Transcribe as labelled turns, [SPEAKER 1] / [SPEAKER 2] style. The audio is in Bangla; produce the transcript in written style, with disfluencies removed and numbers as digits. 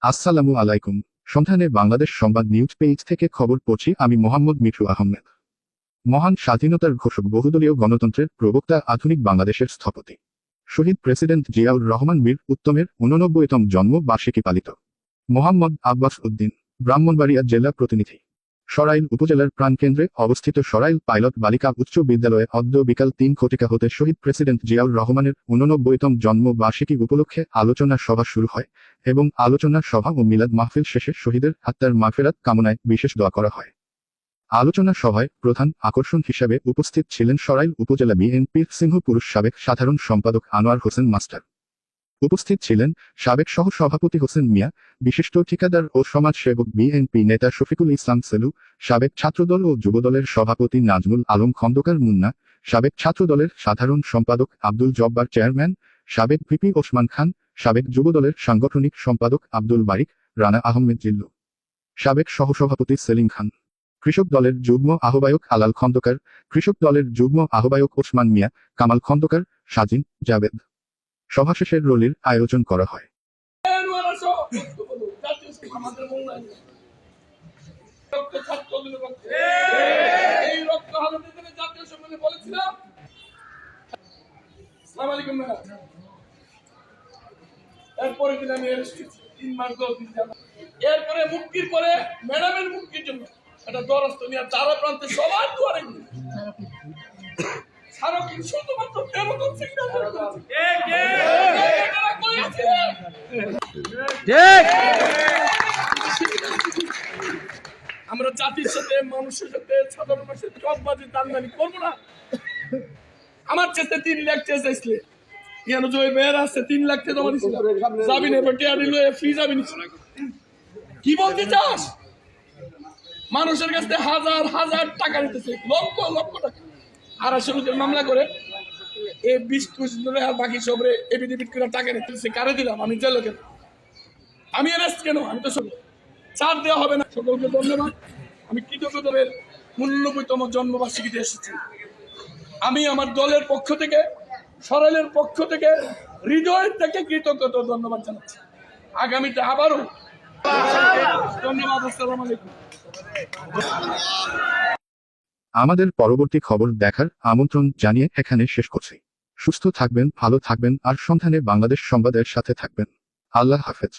[SPEAKER 1] আসসালামু আলাইকুম। সন্ধানে বাংলাদেশ সংবাদ নিউজ পেজ থেকে খবর পড়ছি আমি মোহাম্মদ মিঠু আহমেদ। মহান স্বাধীনতার ঘোষক, বহুদলীয় গণতন্ত্রের প্রবক্তা, আধুনিক বাংলাদেশের স্থপতি শহীদ প্রেসিডেন্ট জিয়াউর রহমান বীর উত্তমের 89তম জন্ম বার্ষিকী পালিত। মোহাম্মদ আব্বাস উদ্দিন, ব্রাহ্মণবাড়িয়া জেলা প্রতিনিধি। সরাইল উপজেলার প্রাণকেন্দ্রে অবস্থিত সরাইল পাইলট বালিকা উচ্চ বিদ্যালয়ে অদ্য বিকাল 3 হতে শহীদ প্রেসিডেন্ট জিয়াউর রহমানের 89তম জন্ম বার্ষিকী উপলক্ষে আলোচনা সভা শুরু হয় এবং আলোচনা সভা ও মিলাদ মাহফিল শেষে শহীদের আত্মার মাগফিরাত কামনায় বিশেষ দোয়া করা হয়। আলোচনা সভায় প্রধান আকর্ষণ হিসাবে উপস্থিত ছিলেন সরাইল উপজেলা বিএনপির সিংহপুর সাবেক সাধারণ সম্পাদক আনোয়ার হোসেন মাস্টার। উপস্থিত ছিলেন সাবেক সহ সভাপতি হোসেন মিয়া, বিশিষ্ট ঠিকাদার ও সমাজসেবক বিএনপি নেতা শফিকুল ইসলাম সেলু, সাবেক ছাত্রদল ও যুবদলের সভাপতি নাজমুল আলম খন্দকার মুন্না, সাবেক ছাত্রদলের সাধারণ সম্পাদক আব্দুল জব্বার চেয়ারম্যান, সাবেক ভিপি ওসমান খান, সাবেক যুবদলের সাংগঠনিক সম্পাদক আব্দুল বারিক, রানা আহমেদ জিল্লু, সাবেক সহসভাপতি সেলিম খান, কৃষক দলের যুগ্ম আহ্বায়ক আলাল খন্দকার, কৃষক দলের যুগ্ম আহ্বায়ক ওসমান মিয়া, কামাল খন্দকার, সাজিন, জাবেদ। সভা শেষে রলির আয়োজন করা হয়।
[SPEAKER 2] এরপরে মুক্তির পরে ম্যাডামের মুক্তির জন্য একটা দরস্ত নিয়ে তারা প্রান্তে সবার দুয়ারে শুধুমাত্র আমরা জাতির সাথে, মানুষের সাথে, সাধারণ মানুষের চকবাজি দানদানি করবো না। আমার চেষ্টা 3 লাখ চেষ্টা আসলে আছে 3 লাখ যাবি না, ফ্রি যাবি না। কি বলতে চাস? মানুষের কাছে হাজার হাজার টাকা নিতেছে, লক্ষ লক্ষ টাকা। 250 মামলা করে এই 20-25 ধরে আর বাকি সবরে এবিডিবিট করে টাকা নিতেছে। কারে দিলাম? আমি জেলে কেন? আমি অ্যারেস্ট কেন? আমি তো সব ছাড় দেওয়া হবে না। সকলকে ধন্যবাদ। আমি কৃতজ্ঞতার 89তম জন্মবার্ষিকীতে এসেছি। আমি আমার দলের পক্ষ থেকে, সরাইলের পক্ষ থেকে, হৃদয়ের থেকে কৃতজ্ঞতা ধন্যবাদ জানাচ্ছি। আগামীতে আবারও ধন্যবাদ। আসসালামু আলাইকুম।
[SPEAKER 1] আমাদের পরবর্তী খবর দেখার আমন্ত্রণ জানিয়ে এখানে শেষ করছি। সুস্থ থাকবেন, ভালো থাকবেন আর সন্ধানে বাংলাদেশ সংবাদের সাথে থাকবেন। আল্লাহ হাফেজ।